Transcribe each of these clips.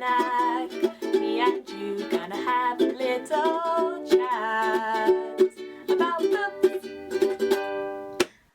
snack. Me and you gonna have a little chat about books.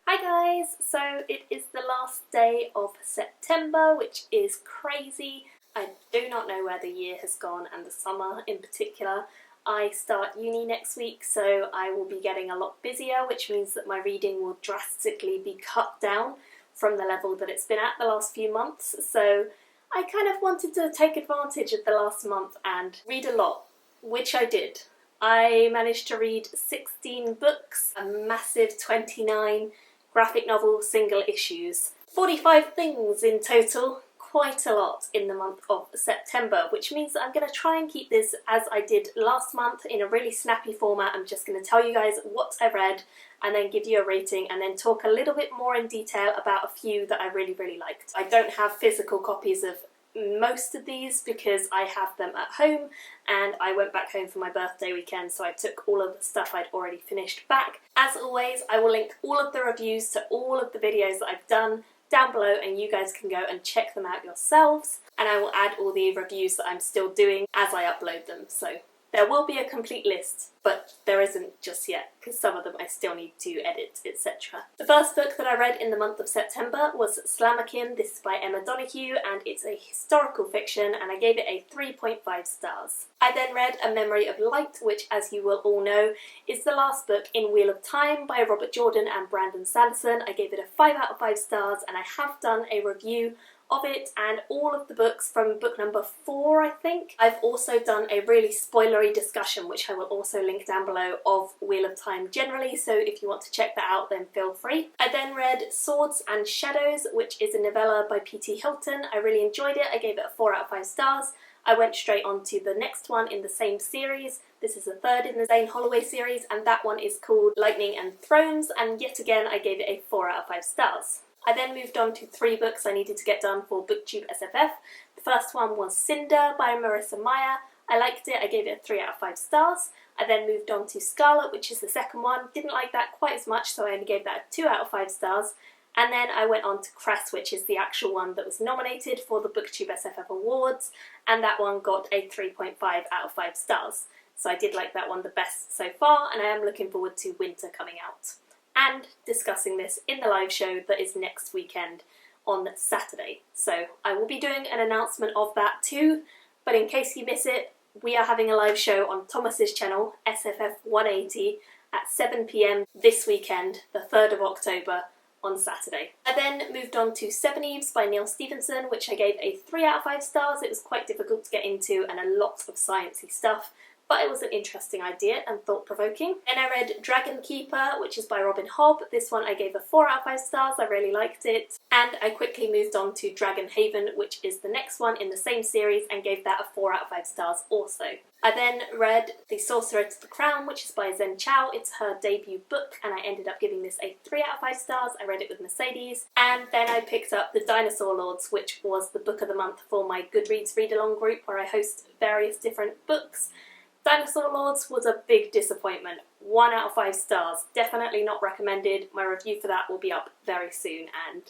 Hi guys, so it is the last day of September, which is crazy. I do not know where the year has gone, and the summer in particular. I start uni next week, so I will be getting a lot busier, which means that my reading will drastically be cut down from the level that it's been at the last few months. So I kind of wanted to take advantage of the last month and read a lot, which I did. I managed to read 16 books, a massive 29 graphic novel single issues, 45 things in total. Quite a lot in the month of September, which means that I'm going to try and keep this as I did last month in a really snappy format. I'm just going to tell you guys what I read and then give you a rating and then talk a little bit more in detail about a few that I really liked. I don't have physical copies of most of these because I have them at home and I went back home for my birthday weekend, so I took all of the stuff I'd already finished back. As always, I will link all of the reviews to all of the videos that I've done down below, and you guys can go and check them out yourselves, and I will add all the reviews that I'm still doing as I upload them. So there will be a complete list, but there isn't just yet because some of them I still need to edit, etc. The first book that I read in the month of September was Slamakin. This is by Emma Donoghue and it's a historical fiction, and I gave it a 3.5 stars. I then read A Memory of Light, which, as you will all know, is the last book in Wheel of Time by Robert Jordan and Brandon Sanderson. I gave it a 5 out of 5 stars, and I have done a review of it and all of the books from book number 4, I think. I've also done a really spoilery discussion, which I will also link down below, of Wheel of Time generally, so if you want to check that out then feel free. I then read Swords and Shadows, which is a novella by P.T. Hilton. I really enjoyed it. I gave it a 4 out of 5 stars. I went straight on to the next one in the same series. This is the third in the Zane Holloway series, and that one is called Lightning and Thrones, and yet again I gave it a 4 out of 5 stars. I then moved on to 3 books I needed to get done for BookTube SFF. The first one was Cinder by Marissa Meyer. I liked it, I gave it a 3 out of 5 stars. I then moved on to Scarlet, which is the second one. Didn't like that quite as much, so I only gave that a 2 out of 5 stars. And then I went on to Cress, which is the actual one that was nominated for the BookTube SFF Awards, and that one got a 3.5 out of 5 stars. So I did like that one the best so far, and I am looking forward to winter coming out and discussing this in the live show that is next weekend on Saturday. So I will be doing an announcement of that too, but in case you miss it, we are having a live show on Thomas's channel, SFF 180, at 7 PM this weekend, the 3rd of October, on Saturday. I then moved on to Seven Eves by Neil Stephenson, which I gave a 3 out of 5 stars. It was quite difficult to get into and a lot of sciencey stuff, but it was an interesting idea and thought-provoking. Then I read Dragon Keeper, which is by Robin Hobb. This one I gave a 4 out of 5 stars, I really liked it. And I quickly moved on to Dragon Haven, which is the next one in the same series, and gave that a 4 out of 5 stars also. I then read The Sorcerer to the Crown, which is by Zen Chow. It's her debut book, and I ended up giving this a 3 out of 5 stars. I read it with Mercedes. And then I picked up The Dinosaur Lords, which was the book of the month for my Goodreads read-along group, where I host various different books. Dinosaur Lords was a big disappointment. 1 out of 5 stars. Definitely not recommended. My review for that will be up very soon, and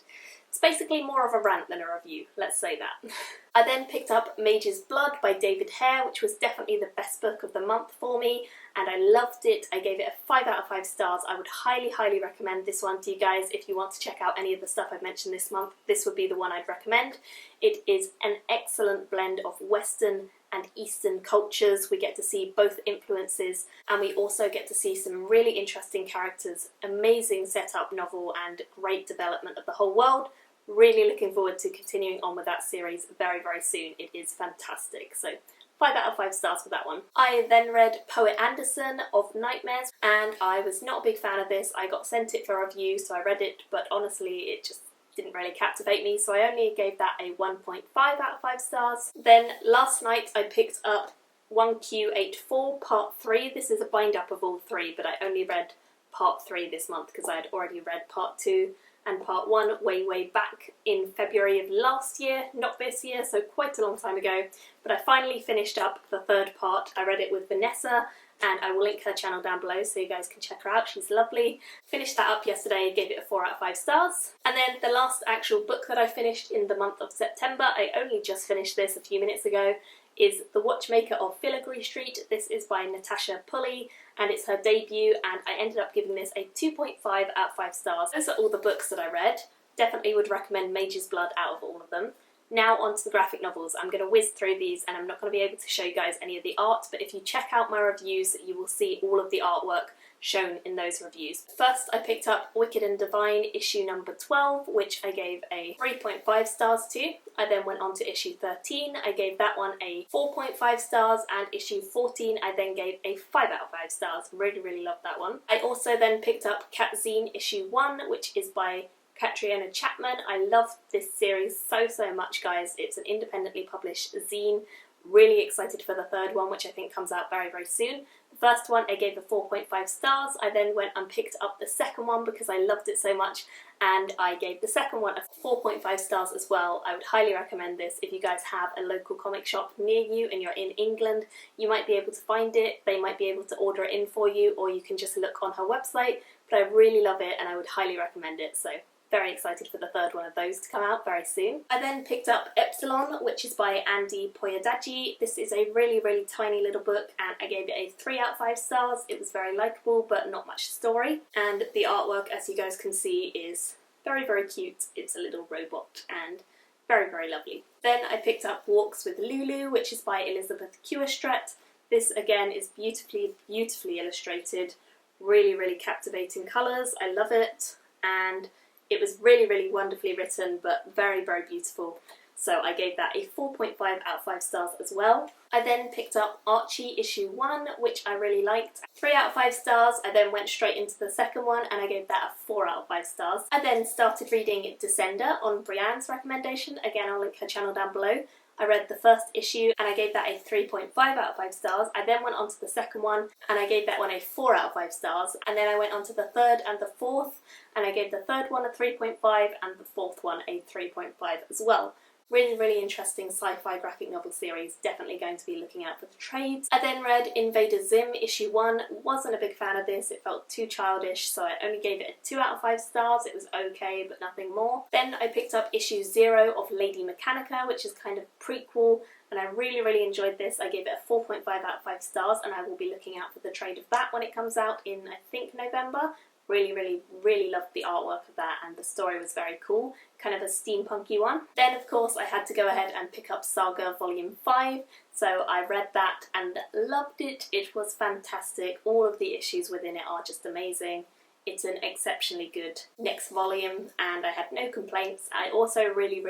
it's basically more of a rant than a review, let's say that. I then picked up Mage's Blood by David Hare, which was definitely the best book of the month for me, and I loved it. I gave it a 5 out of 5 stars. I would highly recommend this one to you guys. If you want to check out any of the stuff I've mentioned this month, this would be the one I'd recommend. It is an excellent blend of Western and Eastern cultures. We get to see both influences, and we also get to see some really interesting characters, amazing setup novel, and great development of the whole world. Really looking forward to continuing on with that series very soon. It is fantastic. So 5 out of 5 stars for that one. I then read Poet Anderson of Nightmares, and I was not a big fan of this. I got sent it for review, so I read it, but honestly it just didn't really captivate me, so I only gave that a 1.5 out of 5 stars. Then last night I picked up 1Q84 Part 3. This is a bind-up of all 3, but I only read Part 3 this month because I had already read Part 2 and Part 1 way back in February of last year, not this year, so quite a long time ago. But I finally finished up the 3rd part. I read it with Vanessa, and I will link her channel down below so you guys can check her out. She's lovely. Finished that up yesterday, gave it a 4 out of 5 stars. And then the last actual book that I finished in the month of September, I only just finished this a few minutes ago, is The Watchmaker of Filigree Street. This is by Natasha Pulley and it's her debut, and I ended up giving this a 2.5 out of 5 stars. Those are all the books that I read. Definitely would recommend Mage's Blood out of all of them. Now on to the graphic novels. I'm going to whiz through these and I'm not going to be able to show you guys any of the art, but if you check out my reviews you will see all of the artwork shown in those reviews. First I picked up Wicked and Divine issue number 12, which I gave a 3.5 stars to. I then went on to issue 13, I gave that one a 4.5 stars, and issue 14 I then gave a 5 out of 5 stars. Really loved that one. I also then picked up Cat Zine issue 1, which is by Catriona Chapman. I love this series so much, guys. It's an independently published zine. Really excited for the third one, which I think comes out very soon. The first one I gave a 4.5 stars. I then went and picked up the second one because I loved it so much, and I gave the second one a 4.5 stars as well. I would highly recommend this if you guys have a local comic shop near you and you're in England. You might be able to find it, they might be able to order it in for you, or you can just look on her website, but I really love it and I would highly recommend it. So very excited for the third one of those to come out very soon. I then picked up Epsilon, which is by Andy Poyadaji. This is a really tiny little book and I gave it a 3 out of 5 stars. It was very likeable but not much story, and the artwork, as you guys can see, is very cute. It's a little robot and very lovely. Then I picked up Walks with Lulu, which is by Elizabeth Kuestret. This again is beautifully illustrated, really captivating colours. I love it, and it was really wonderfully written, but very beautiful. So I gave that a 4.5 out of 5 stars as well. I then picked up Archie issue 1, which I really liked. 3 out of 5 stars. I then went straight into the second one and I gave that a 4 out of 5 stars. I then started reading Descender on Brianne's recommendation. Again, I'll link her channel down below. I read the first issue and I gave that a 3.5 out of 5 stars. I then went on to the second one and I gave that one a 4 out of 5 stars. And then I went on to the third and the fourth, and I gave the third one a 3.5 and the fourth one a 3.5 as well. Really interesting sci-fi graphic novel series. Definitely going to be looking out for the trades. I then read Invader Zim issue 1. Wasn't a big fan of this. It felt too childish, so I only gave it a 2 out of 5 stars. It was okay, but nothing more. Then I picked up issue 0 of Lady Mechanica, which is kind of prequel, and I really enjoyed this. I gave it a 4.5 out of 5 stars, and I will be looking out for the trade of that when it comes out in, I think, November. Really loved the artwork of that, and the story was very cool, kind of a steampunky one. Then of course I had to go ahead and pick up Saga Volume 5, so I read that and loved it. It was fantastic. All of the issues within it are just amazing. It's an exceptionally good next volume and I had no complaints. I also really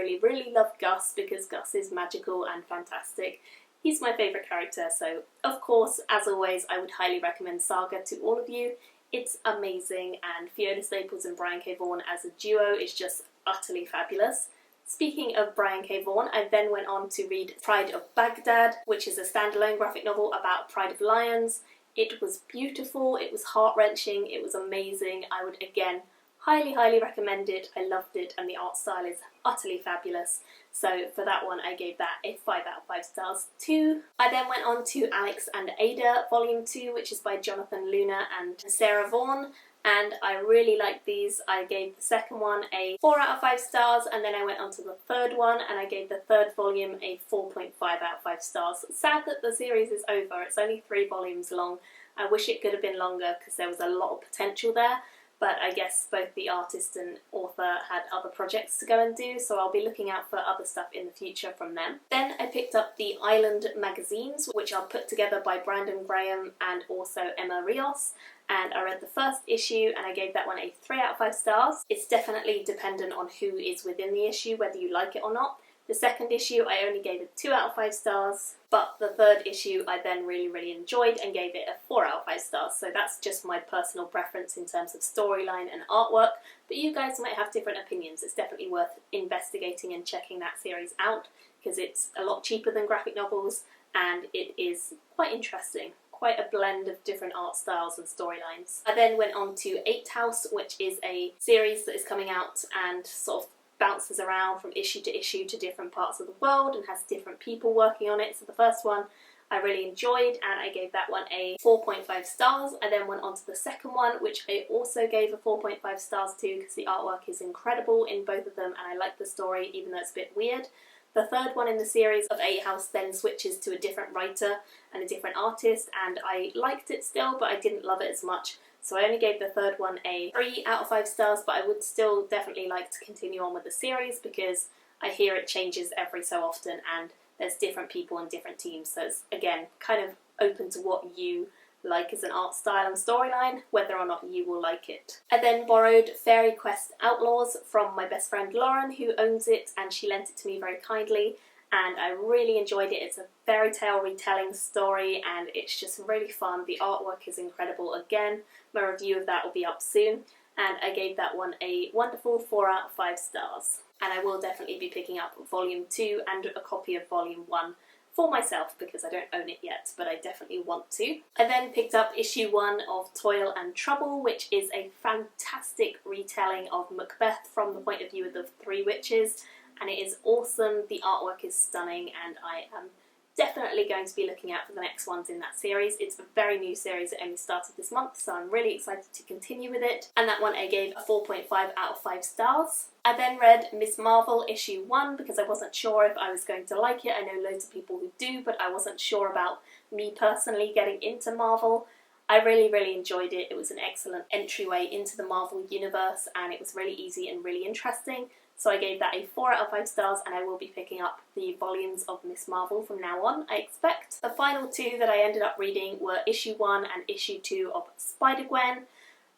loved Gus because Gus is magical and fantastic. He's my favourite character, so of course, as always, I would highly recommend Saga to all of you. It's amazing, and Fiona Staples and Brian K. Vaughan as a duo is just utterly fabulous. Speaking of Brian K. Vaughan, I then went on to read Pride of Baghdad, which is a standalone graphic novel about Pride of Lions. It was beautiful, it was heart-wrenching, it was amazing. I would again highly recommend it. I loved it and the art style is utterly fabulous. So for that one I gave that a 5 out of 5 stars too. I then went on to Alex and Ada Volume 2, which is by Jonathan Luna and Sarah Vaughan, and I really liked these. I gave the second one a 4 out of 5 stars, and then I went on to the third one and I gave the third volume a 4.5 out of 5 stars. Sad that the series is over. It's only 3 volumes long. I wish it could have been longer because there was a lot of potential there. But I guess both the artist and author had other projects to go and do, so I'll be looking out for other stuff in the future from them. Then I picked up the Island magazines, which are put together by Brandon Graham and also Emma Rios, and I read the first issue and I gave that one a 3 out of 5 stars. It's definitely dependent on who is within the issue, whether you like it or not. The second issue I only gave it 2 out of 5 stars, but the third issue I then really enjoyed and gave it a 4 out of 5 stars, so that's just my personal preference in terms of storyline and artwork, but you guys might have different opinions. It's definitely worth investigating and checking that series out, because it's a lot cheaper than graphic novels and it is quite interesting. Quite a blend of different art styles and storylines. I then went on to 8 House, which is a series that is coming out and sort of bounces around from issue to different parts of the world and has different people working on it. So the first one I really enjoyed, and I gave that one a 4.5 stars. I then went on to the second one, which I also gave a 4.5 stars to because the artwork is incredible in both of them and I like the story even though it's a bit weird. The third one in the series of 8 House then switches to a different writer and a different artist, and I liked it still, but I didn't love it as much. So I only gave the third one a 3 out of 5 stars, but I would still definitely like to continue on with the series because I hear it changes every so often and there's different people and different teams. So it's, again, kind of open to what you like as an art style and storyline, whether or not you will like it. I then borrowed Fairy Quest Outlaws from my best friend Lauren, who owns it, and she lent it to me very kindly, and I really enjoyed it. It's a fairy tale retelling story and it's just really fun. The artwork is incredible. Again, my review of that will be up soon, and I gave that one a wonderful 4 out of 5 stars. And I will definitely be picking up Volume 2 and a copy of Volume 1 for myself because I don't own it yet, but I definitely want to. I then picked up issue 1 of Toil and Trouble, which is a fantastic retelling of Macbeth from the point of view of the 3 witches, and it is awesome. The artwork is stunning, and I am definitely going to be looking out for the next ones in that series. It's a very new series, it only started this month, so I'm really excited to continue with it. And that one I gave a 4.5 out of 5 stars. I then read Miss Marvel issue 1 because I wasn't sure if I was going to like it. I know loads of people who do, but I wasn't sure about me personally getting into Marvel. I really enjoyed it. It was an excellent entryway into the Marvel universe, and it was really easy and really interesting. So I gave that a 4 out of 5 stars, and I will be picking up the volumes of Miss Marvel from now on, I expect. The final 2 that I ended up reading were issue 1 and issue 2 of Spider-Gwen.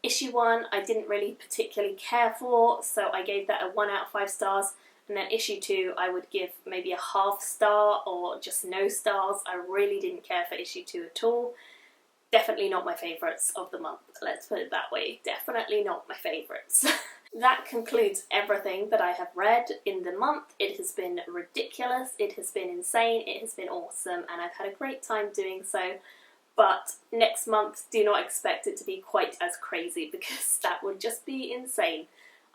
Issue 1 I didn't really particularly care for, so I gave that a 1 out of 5 stars. And then issue 2 I would give maybe a half star or just no stars. I really didn't care for issue 2 at all. Definitely not my favourites of the month, let's put it that way. Definitely not my favourites. That concludes everything that I have read in the month. It has been ridiculous, it has been insane, it has been awesome, and I've had a great time doing so. But next month, do not expect it to be quite as crazy because that would just be insane.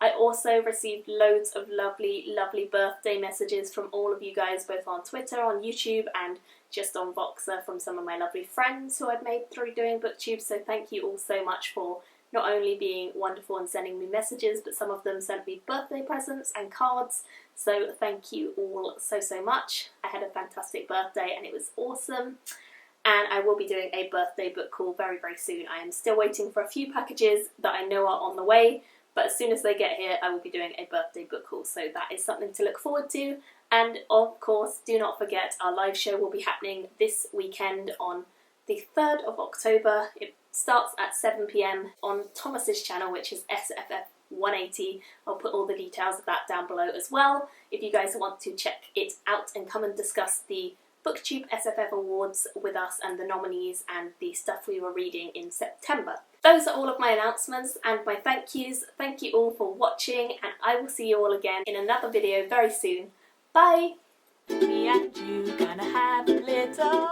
I also received loads of lovely birthday messages from all of you guys, both on Twitter, on YouTube, and just on Voxer from some of my lovely friends who I've made through doing BookTube. So thank you all so much for not only being wonderful and sending me messages, but some of them sent me birthday presents and cards. So thank you all so much. I had a fantastic birthday and it was awesome. And I will be doing a birthday book haul very soon. I am still waiting for a few packages that I know are on the way, but as soon as they get here I will be doing a birthday book haul, so that is something to look forward to. And of course, do not forget our live show will be happening this weekend on the 3rd of October. It starts at 7 PM on Thomas's channel, which is SFF180. I'll put all the details of that down below as well if you guys want to check it out and come and discuss the BookTube SFF Awards with us and the nominees and the stuff we were reading in September. Those are all of my announcements and my thank yous. Thank you all for watching, and I will see you all again in another video very soon. Bye! Me and you gonna have a little